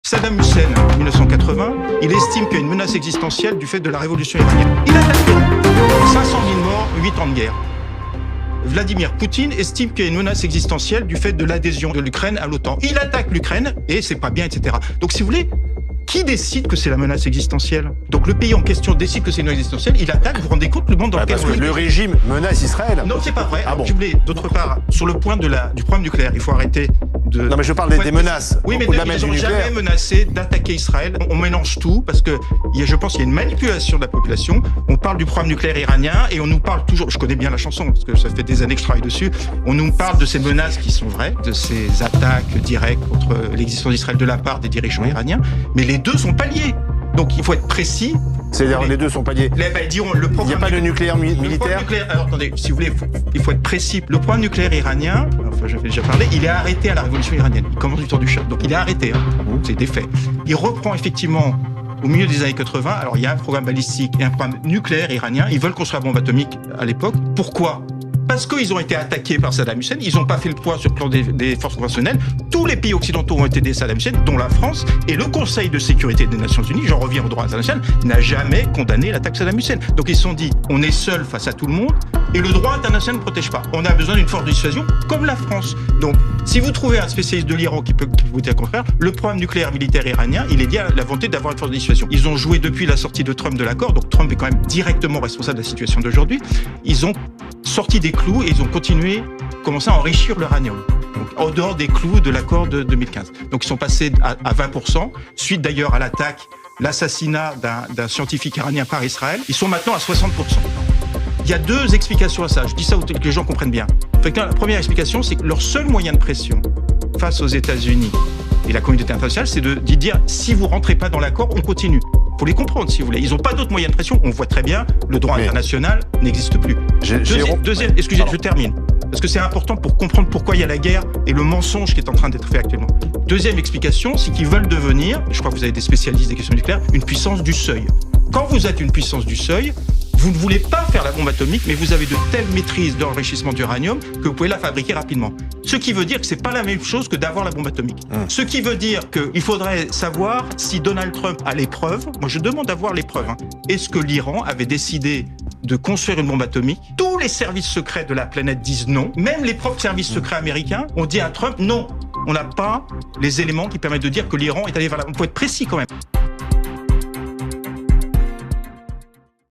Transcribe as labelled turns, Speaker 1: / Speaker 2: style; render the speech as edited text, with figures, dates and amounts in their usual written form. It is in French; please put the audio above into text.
Speaker 1: Saddam Hussein, en 1980, il estime qu'il y a une menace existentielle du fait de la révolution iranienne. Il attaque l'Iran. 500 000 morts, 8 ans de guerre. Vladimir Poutine estime qu'il y a une menace existentielle du fait de l'adhésion de l'Ukraine à l'OTAN. Il attaque l'Ukraine et c'est pas bien, etc. Donc si vous voulez, qui décide que c'est la menace existentielle? Donc le pays en question décide que c'est une menace existentielle, il attaque, vous vous rendez compte le monde dans lequel...
Speaker 2: Parce que le régime menace Israël.
Speaker 1: Non, c'est pas vrai.
Speaker 2: Ah bon.
Speaker 1: Si vous voulez, d'autre part, sur le point du problème nucléaire, il faut arrêter de...
Speaker 2: Non mais je parle des menaces.
Speaker 1: Oui, mais
Speaker 2: Au-delà
Speaker 1: ils
Speaker 2: même
Speaker 1: n'ont
Speaker 2: du
Speaker 1: jamais
Speaker 2: nucléaire.
Speaker 1: menacé d'attaquer Israël. On mélange tout parce que je pense qu'il y a une manipulation de la population. On parle du programme nucléaire iranien et on nous parle toujours, je connais bien la chanson parce que ça fait des années que je travaille dessus, on nous parle de ces menaces qui sont vraies, de ces attaques directes contre l'existence d'Israël de la part des dirigeants iraniens, mais les deux sont pas liés. Donc il faut être précis.
Speaker 2: C'est-à-dire les deux sont pas liés.
Speaker 1: Diront, le
Speaker 2: Il n'y a
Speaker 1: programme
Speaker 2: pas de nucléaire militaire.
Speaker 1: Alors attendez, si vous voulez, il faut être précis. Le programme nucléaire iranien, enfin j'en ai déjà parlé, il est arrêté à la révolution iranienne. Il commence du temps du Shah. Donc il est arrêté, c'est des faits. Il reprend effectivement au milieu des années 80. Alors il y a un programme balistique et un programme nucléaire iranien. Ils veulent construire la bombe atomique à l'époque. Pourquoi ? Parce qu'ils ont été attaqués par Saddam Hussein, ils n'ont pas fait le poids sur le plan des forces conventionnelles. Tous les pays occidentaux ont été aidés Saddam Hussein, dont la France, et le Conseil de sécurité des Nations Unies, j'en reviens au droit international, n'a jamais condamné l'attaque Saddam Hussein. Donc ils se sont dit, on est seul face à tout le monde, et le droit international ne protège pas. On a besoin d'une force de dissuasion comme la France. Donc, si vous trouvez un spécialiste de l'Iran qui peut vous dire le contraire, le programme nucléaire militaire iranien, il est lié à la volonté d'avoir une force de dissuasion. Ils ont joué depuis la sortie de Trump de l'accord, donc Trump est quand même directement responsable de la situation d'aujourd'hui. Ils ont sorti des clous et ils ont commencé à enrichir l'uranium. Donc, en dehors des clous de l'accord de 2015. Donc ils sont passés à 20%, suite d'ailleurs à l'attaque, l'assassinat d'un scientifique iranien par Israël. Ils sont maintenant à 60%. Il y a deux explications à ça. Je dis ça pour que les gens comprennent bien. La première explication, c'est que leur seul moyen de pression face aux États-Unis et la communauté internationale, c'est de dire si vous rentrez pas dans l'accord, on continue. Il faut les comprendre si vous voulez. Ils n'ont pas d'autres moyens de pression. On voit très bien, le droit international n'existe plus. Excusez, je termine. Parce que c'est important pour comprendre pourquoi il y a la guerre et le mensonge qui est en train d'être fait actuellement. Deuxième explication, c'est qu'ils veulent devenir, je crois que vous avez des spécialistes des questions nucléaires, une puissance du seuil. Quand vous êtes une puissance du seuil, vous ne voulez pas faire la bombe atomique, mais vous avez de telles maîtrises de l'enrichissement d'uranium que vous pouvez la fabriquer rapidement. Ce qui veut dire que c'est pas la même chose que d'avoir la bombe atomique. Ce qui veut dire qu'il faudrait savoir si Donald Trump a les preuves. Moi, je demande d'avoir les preuves. Est-ce que l'Iran avait décidé de construire une bombe atomique? Tous les services secrets de la planète disent non. Même les propres services secrets américains ont dit à Trump non. On n'a pas les éléments qui permettent de dire que l'Iran est allé vers la... On peut être précis quand même.